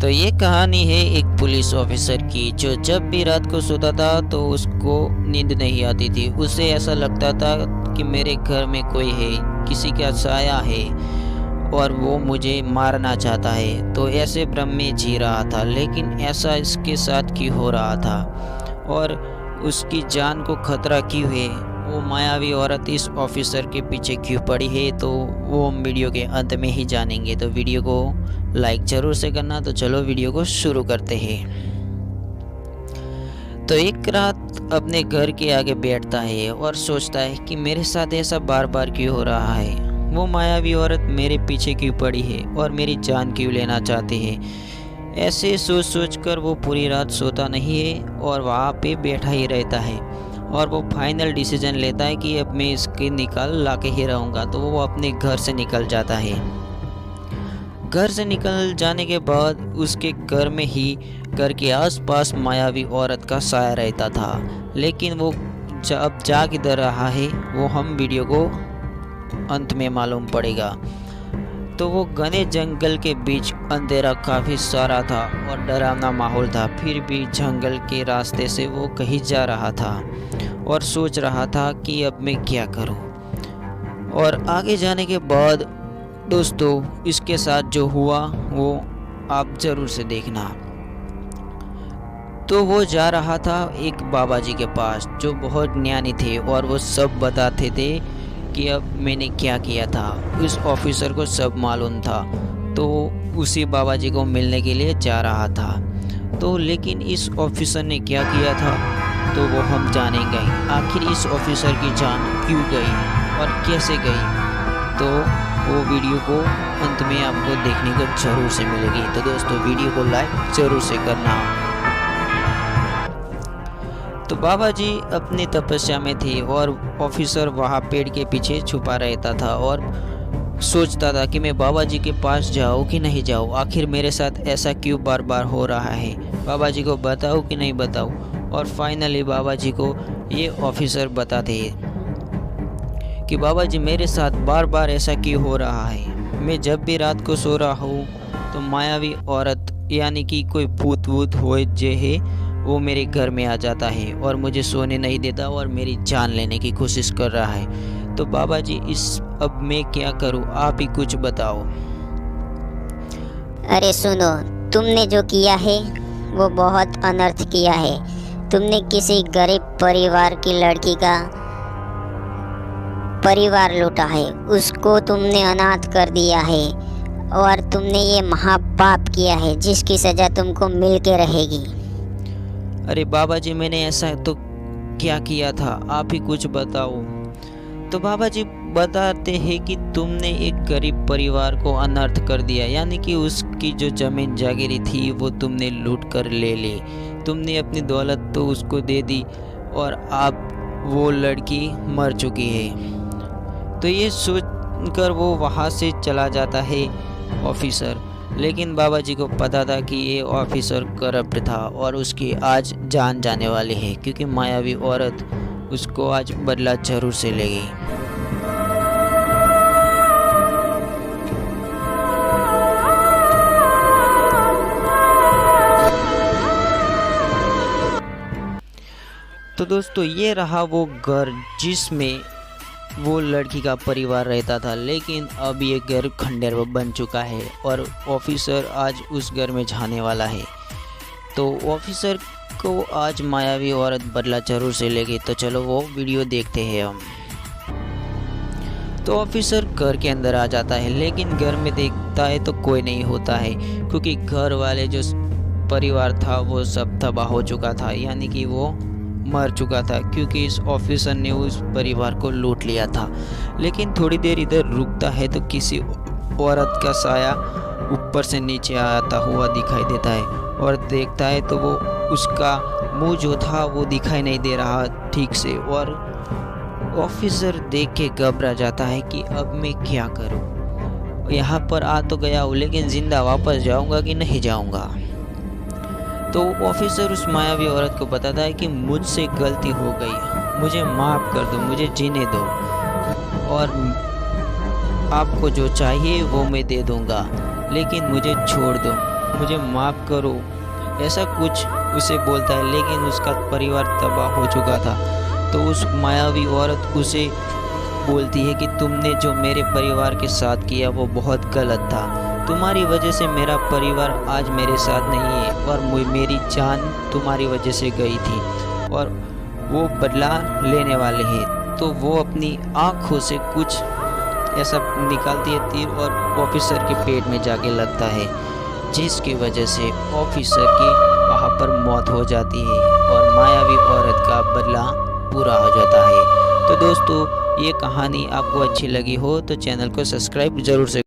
तो ये कहानी है एक पुलिस ऑफिसर की, जो जब भी रात को सोता था तो उसको नींद नहीं आती थी। उसे ऐसा लगता था कि मेरे घर में कोई है, किसी का साया है और वो मुझे मारना चाहता है। तो ऐसे भ्रम में जी रहा था, लेकिन ऐसा इसके साथ क्यों हो रहा था और उसकी जान को खतरा क्यों है? वो मायावी औरत इस ऑफिसर के पीछे क्यों पड़ी है? तो वो हम वीडियो के अंत में ही जानेंगे। तो वीडियो को लाइक ज़रूर से करना। तो चलो वीडियो को शुरू करते हैं। तो एक रात अपने घर के आगे बैठता है और सोचता है कि मेरे साथ ऐसा बार बार क्यों हो रहा है। वो मायावी औरत मेरे पीछे क्यों पड़ी है और मेरी जान क्यों लेना चाहती है। ऐसे सोच सोच कर वो पूरी रात सोता नहीं है और वहाँ पे बैठा ही रहता है। और वो फाइनल डिसीजन लेता है कि अब मैं इसके निकाल ला के ही रहूँगा। तो वो अपने घर से निकल जाता है। घर से निकल जाने के बाद उसके घर में ही घर के आसपास मायावी औरत का साया रहता था, लेकिन वो अब जा किधर रहा है वो हम वीडियो को अंत में मालूम पड़ेगा। तो वो घने जंगल के बीच अंधेरा काफ़ी सारा था और डरावना माहौल था। फिर भी जंगल के रास्ते से वो कहीं जा रहा था और सोच रहा था कि अब मैं क्या करूं। और आगे जाने के बाद दोस्तों इसके साथ जो हुआ वो आप ज़रूर से देखना। तो वो जा रहा था एक बाबा जी के पास, जो बहुत ज्ञानी थे और वो सब बताते थे कि अब मैंने क्या किया था। उस ऑफिसर को सब मालूम था, तो उसी बाबा जी को मिलने के लिए जा रहा था। तो लेकिन इस ऑफिसर ने क्या किया था तो वो हम जानेंगे। आखिर इस ऑफिसर की जान क्यों गई और कैसे गई, तो वो वीडियो को अंत में आपको देखने को जरूर से मिलेगी। तो दोस्तों वीडियो को लाइक जरूर से करना। तो बाबा जी अपनी तपस्या में थे और ऑफिसर वहाँ पेड़ के पीछे छुपा रहता था और सोचता था कि मैं बाबा जी के पास जाऊँ कि नहीं जाऊँ। आखिर मेरे साथ ऐसा क्यों बार बार हो रहा है, बाबा जी को बताऊँ कि नहीं बताऊँ। और फाइनली बाबा जी को ये ऑफिसर बताते हैं कि बाबा जी मेरे साथ बार बार ऐसा क्यों हो रहा है। मैं जब भी रात को सो रहा हूँ तो मायावी औरत यानी कि कोई भूत वूत हो जे है वो मेरे घर में आ जाता है और मुझे सोने नहीं देता और मेरी जान लेने की कोशिश कर रहा है। तो बाबा जी अब मैं क्या करूं, आप ही कुछ बताओ। अरे सुनो, तुमने जो किया है वो बहुत अनर्थ किया है। तुमने किसी गरीब परिवार की लड़की का परिवार लूटा है, उसको तुमने अनाथ कर दिया है और तुमने ये महापाप किया है जिसकी सज़ा तुमको मिल के रहेगी। अरे बाबा जी मैंने ऐसा तो क्या किया था, आप ही कुछ बताओ। तो बाबा जी बताते हैं कि तुमने एक गरीब परिवार को अनर्थ कर दिया, यानी कि उसकी जो जमीन जागीरी थी वो तुमने लूट कर ले ली। तुमने अपनी दौलत तो उसको दे दी और अब वो लड़की मर चुकी है। तो ये सोचकर वो वहाँ से चला जाता है ऑफिसर। लेकिन बाबा जी को पता था कि ये ऑफिसर करप्ट था और उसकी आज जान जाने वाली है, क्योंकि मायावी औरत उसको आज बदला जरूर से लेगी। तो दोस्तों ये रहा वो घर जिसमें वो लड़की का परिवार रहता था, लेकिन अब ये घर खंडर बन चुका है और ऑफिसर आज उस घर में जाने वाला है। तो ऑफिसर को आज मायावी औरत बदला जरूर से लेगी। तो चलो वो वीडियो देखते हैं हम। तो ऑफिसर घर के अंदर आ जाता है, लेकिन घर में देखता है तो कोई नहीं होता है, क्योंकि घर वाले जो परिवार था वो सब तबाह हो चुका था, यानी कि वो मर चुका था, क्योंकि इस ऑफिसर ने उस परिवार को लूट लिया था। लेकिन थोड़ी देर इधर रुकता है तो किसी औरत का साया ऊपर से नीचे आता हुआ दिखाई देता है और देखता है तो वो उसका मुंह जो था वो दिखाई नहीं दे रहा ठीक से। और ऑफिसर देख के घबरा जाता है कि अब मैं क्या करूं, यहाँ पर आ तो गया हूँ लेकिन जिंदा वापस जाऊंगा कि नहीं जाऊंगा। तो ऑफिसर उस मायावी औरत को बताता है कि मुझसे गलती हो गई, मुझे माफ़ कर दो, मुझे जीने दो और आपको जो चाहिए वो मैं दे दूंगा, लेकिन मुझे छोड़ दो। मुझे माफ़ करो, ऐसा कुछ उसे बोलता है। लेकिन उसका परिवार तबाह हो चुका था। तो उस मायावी औरत उसे बोलती है कि तुमने जो मेरे परिवार के साथ किया वो बहुत गलत था। तुम्हारी वजह से मेरा परिवार आज मेरे साथ नहीं है और मेरी जान तुम्हारी वजह से गई थी और वो बदला लेने वाले हैं। तो वो अपनी आँखों से कुछ ऐसा निकालती है तीर और ऑफिसर के पेट में जाके लगता है, जिसकी वजह से ऑफिसर की वहाँ पर मौत हो जाती है और मायावी औरत का बदला पूरा हो जाता है। तो दोस्तों, ये कहानी आपको अच्छी लगी हो तो चैनल को सब्सक्राइब ज़रूर से